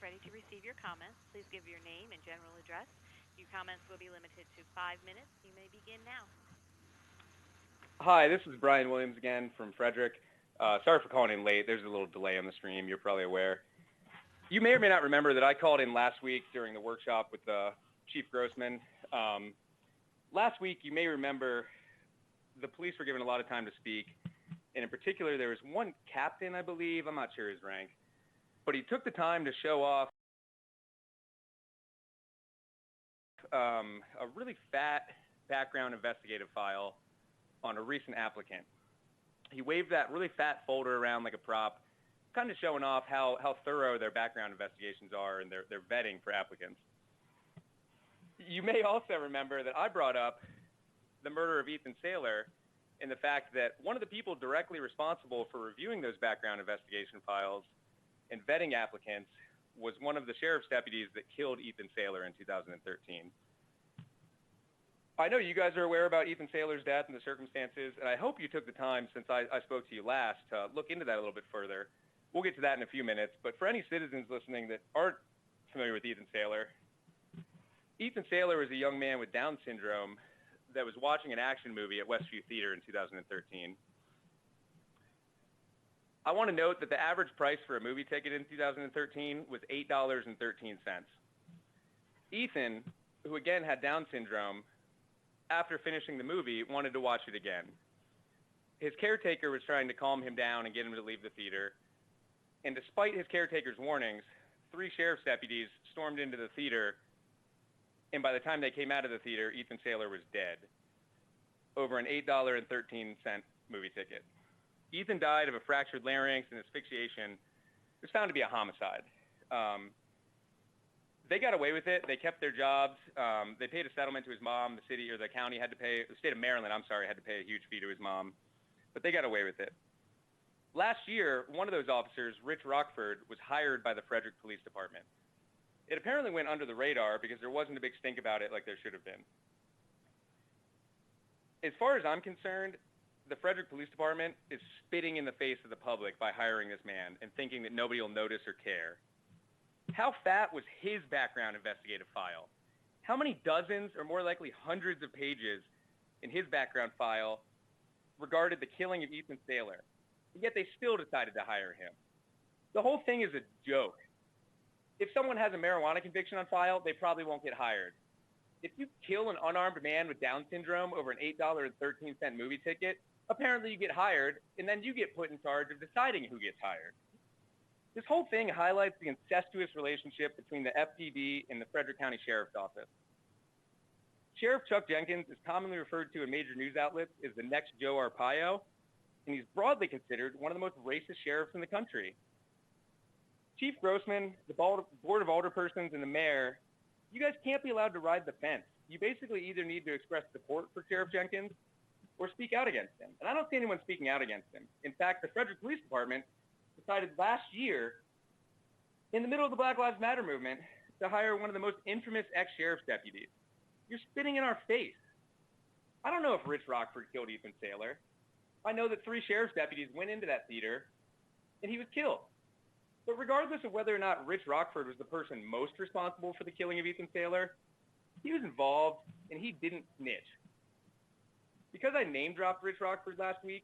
ready to receive your comments. Please give your name and general address. Your comments will be limited to 5 minutes. You may begin now. Hi, this is Brian Williams again from Frederick. Sorry for calling in late. There's a little delay on the stream. You're probably aware. You may or may not remember that I called in last week during the workshop with Chief Grossman. Last week, you may remember the police were given a lot of time to speak. And in particular, there was one captain, I believe. I'm not sure his rank. But he took the time to show off a really fat background investigative file on a recent applicant. He waved that really fat folder around like a prop, kind of showing off how thorough their background investigations are and their vetting for applicants. You may also remember that I brought up the murder of Ethan Saylor and the fact that one of the people directly responsible for reviewing those background investigation files and vetting applicants was one of the sheriff's deputies that killed Ethan Saylor in 2013. I know you guys are aware about Ethan Saylor's death and the circumstances, and I hope you took the time since I spoke to you last to look into that a little bit further. We'll get to that in a few minutes, but for any citizens listening that aren't familiar with Ethan Saylor was a young man with Down syndrome that was watching an action movie at Westview Theater in 2013. I want to note that the average price for a movie ticket in 2013 was $8.13. Ethan, who again had Down syndrome, after finishing the movie, wanted to watch it again. His caretaker was trying to calm him down and get him to leave the theater. And despite his caretaker's warnings, 3 sheriff's deputies stormed into the theater, and by the time they came out of the theater, Ethan Saylor was dead over an $8.13 movie ticket. Ethan died of a fractured larynx and asphyxiation. It was found to be a homicide. They got away with it. They kept their jobs. They paid a settlement to his mom. The city or the county had to pay, the state of Maryland, I'm sorry, had to pay a huge fee to his mom. But they got away with it. Last year, one of those officers, Rich Rockford, was hired by the Frederick Police Department. It apparently went under the radar because there wasn't a big stink about it like there should have been. As far as I'm concerned, the Frederick Police Department is spitting in the face of the public by hiring this man and thinking that nobody will notice or care. How fat was his background investigative file? How many dozens or more likely hundreds of pages in his background file regarded the killing of Ethan Saylor? And yet they still decided to hire him. The whole thing is a joke. If someone has a marijuana conviction on file, they probably won't get hired. If you kill an unarmed man with Down syndrome over an $8.13 movie ticket, apparently you get hired, and then you get put in charge of deciding who gets hired. This whole thing highlights the incestuous relationship between the FPD and the Frederick County Sheriff's Office. Sheriff Chuck Jenkins is commonly referred to in major news outlets as the next Joe Arpaio, and he's broadly considered one of the most racist sheriffs in the country. Chief Grossman, the Board of Alderpersons, and the mayor, you guys can't be allowed to ride the fence. You basically either need to express support for Sheriff Jenkins or speak out against him. And I don't see anyone speaking out against him. In fact, the Frederick Police Department decided last year, in the middle of the Black Lives Matter movement, to hire one of the most infamous ex-sheriff's deputies. You're spitting in our face. I don't know if Rich Rockford killed Ethan Saylor. I know that 3 sheriff's deputies went into that theater, and he was killed. But regardless of whether or not Rich Rockford was the person most responsible for the killing of Ethan Saylor, he was involved, and he didn't snitch. Because I name-dropped Rich Rockford last week,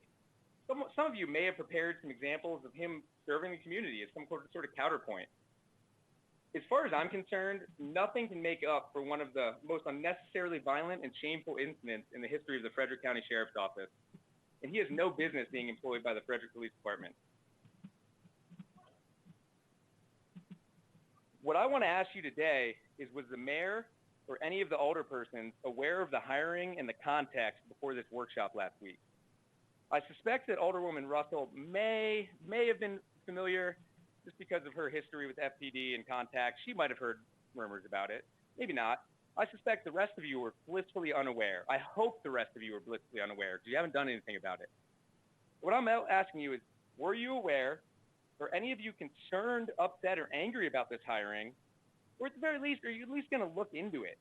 some of you may have prepared some examples of him serving the community as some sort of counterpoint. As far as I'm concerned, nothing can make up for one of the most unnecessarily violent and shameful incidents in the history of the Frederick County Sheriff's Office, and he has no business being employed by the Frederick Police Department. What I want to ask you today is, was the mayor or any of the alderpersons aware of the hiring and the context before this workshop last week? I suspect that Alderwoman Russell may have been familiar just because of her history with FPD and contacts. She might have heard murmurs about it. Maybe not. I suspect the rest of you were blissfully unaware. I hope the rest of you were blissfully unaware because you haven't done anything about it. What I'm asking you is, were you aware, or any of you concerned, upset, or angry about this hiring? Or at the very least, are you at least going to look into it?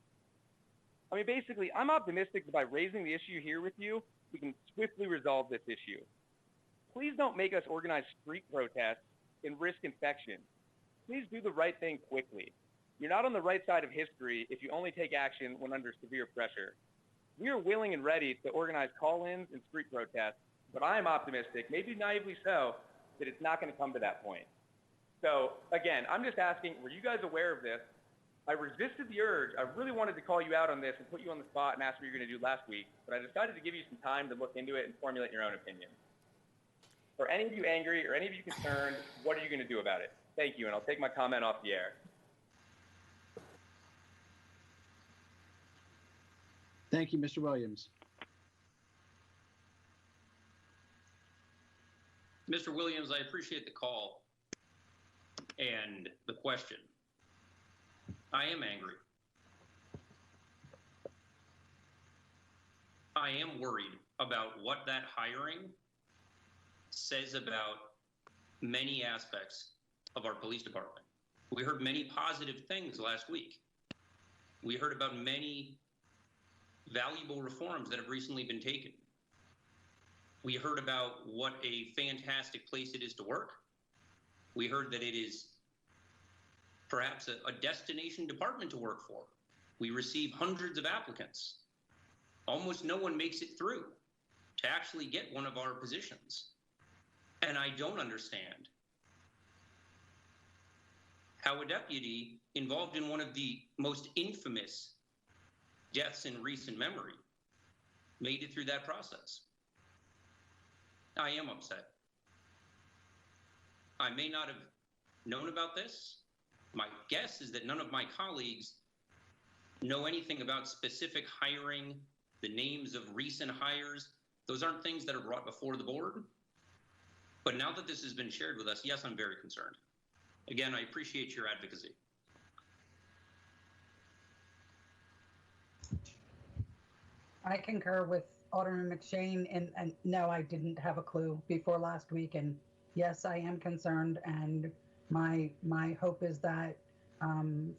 I mean, basically, I'm optimistic that by raising the issue here with you, we can swiftly resolve this issue. Please don't make us organize street protests and risk infection. please do the right thing quickly. You're not on the right side of history if you only take action when under severe pressure. We are willing and ready to organize call-ins and street protests, but I am optimistic, maybe naively so, that it's not going to come to that point. So again, I'm just asking, were you guys aware of this? I resisted the urge. I really wanted to call you out on this and put you on the spot and ask what you're going to do last week, but I decided to give you some time to look into it and formulate your own opinion. Are any of you angry or any of you concerned? What are you going to do about it? Thank you, and I'll take my comment off the air. Thank you, Mr. Williams. Mr. Williams, I appreciate the call and the question. I am angry. I am worried about what that hiring says about many aspects of our police department. We heard many positive things last week. We heard about many valuable reforms that have recently been taken. We heard about what a fantastic place it is to work. We heard that it is perhaps a destination department to work for. We receive hundreds of applicants. Almost no one makes it through to actually get one of our positions. And I don't understand how a deputy involved in one of the most infamous deaths in recent memory made it through that process. I am upset. I may not have known about this. My guess is that none of my colleagues know anything about specific hiring, the names of recent hires. Those aren't things that are brought before the board. But now that this has been shared with us, yes, I'm very concerned. Again, I appreciate your advocacy. I concur with Alderman McShane, and no, I didn't have a clue before last week. And yes, I am concerned. And my hope is that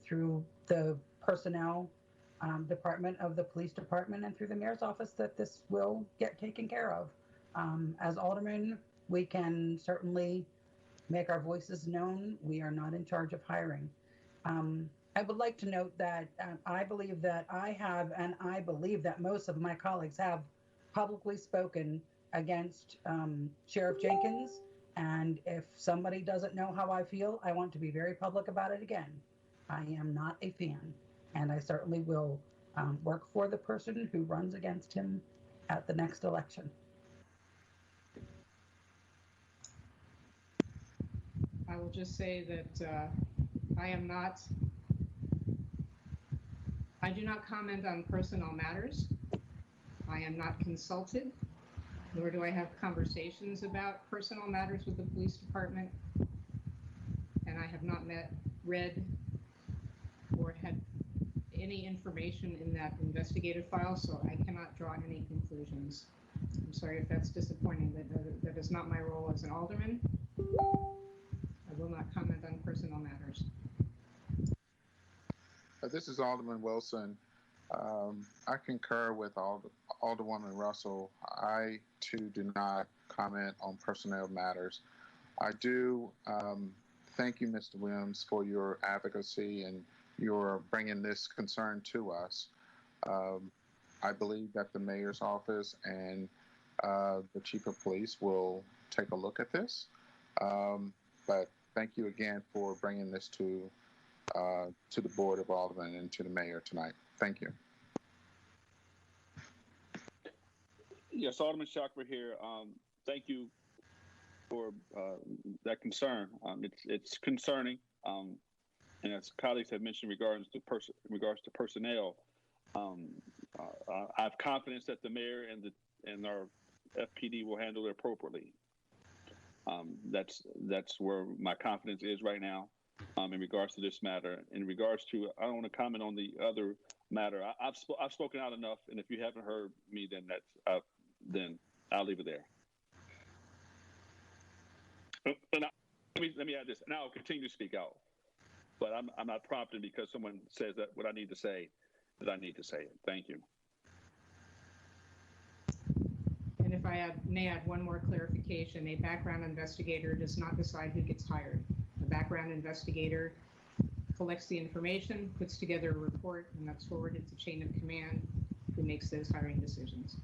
through the personnel department of the police department and through the mayor's office, that this will get taken care of. As aldermen, we can certainly make our voices known. We are not in charge of hiring. I would like to note that I believe that I have, and I believe that most of my colleagues have publicly spoken against Sheriff Jenkins. And if somebody doesn't know how I feel, I want to be very public about it again. I am not a fan, and I certainly will work for the person who runs against him at the next election. I will just say that I do not comment on personnel matters. I am not consulted, nor do I have conversations about personnel matters with the police department. And I have not read, or had any information in that investigative file, so I cannot draw any conclusions. I'm sorry if that's disappointing. That is not my role as an alderman. I will not comment on personnel matters. This is Alderman Wilson. I concur with Alderwoman Russell. I, too, do not comment on personnel matters. I do thank you, Mr. Williams, for your advocacy and your bringing this concern to us. I believe that the mayor's office and the chief of police will take a look at this. But thank you again for bringing this to the Board of Aldermen and to the mayor tonight. Thank you. Yes, Alderman Chakra here. Thank you for that concern. It's concerning, and as colleagues have mentioned, in regards to personnel, I have confidence that the mayor and our FPD will handle it appropriately. That's where my confidence is right now. In regards to this matter, in regards to, I don't want to comment on the other matter. I've spoken out enough, and if you haven't heard me, then then I'll leave it there. And let me add this, and I'll continue to speak out, but I'm not prompted because someone says that what I need to say, that I need to say it. Thank you. And if I may add one more clarification, a background investigator does not decide who gets hired. A background investigator collects the information, puts together a report, and that's forwarded to chain of command, who makes those hiring decisions.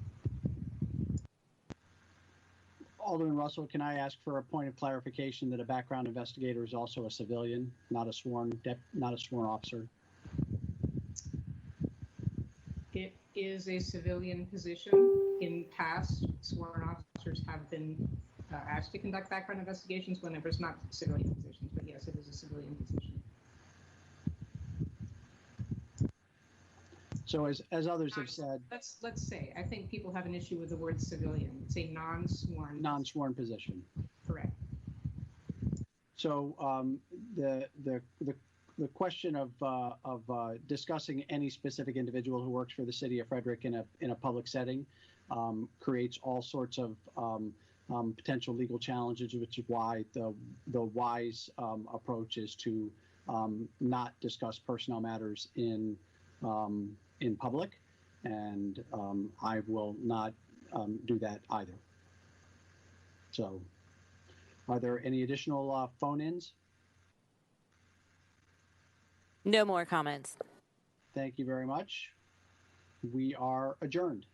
Alderman Russell, can I ask for a point of clarification that a background investigator is also a civilian, not a sworn officer? It is a civilian position. In past, sworn officers have been asked to conduct background investigations whenever it's not civilian positions, but yes, it is a civilian position. So as others have said, Let's say, I think people have an issue with the word civilian. It's a non-sworn position. Correct. So the question of discussing any specific individual who works for the city of Frederick in a public setting creates all sorts of potential legal challenges, which is why the wise approach is to not discuss personnel matters in public, and I will not do that either. So, are there any additional phone-ins? No more comments. Thank you very much. We are adjourned.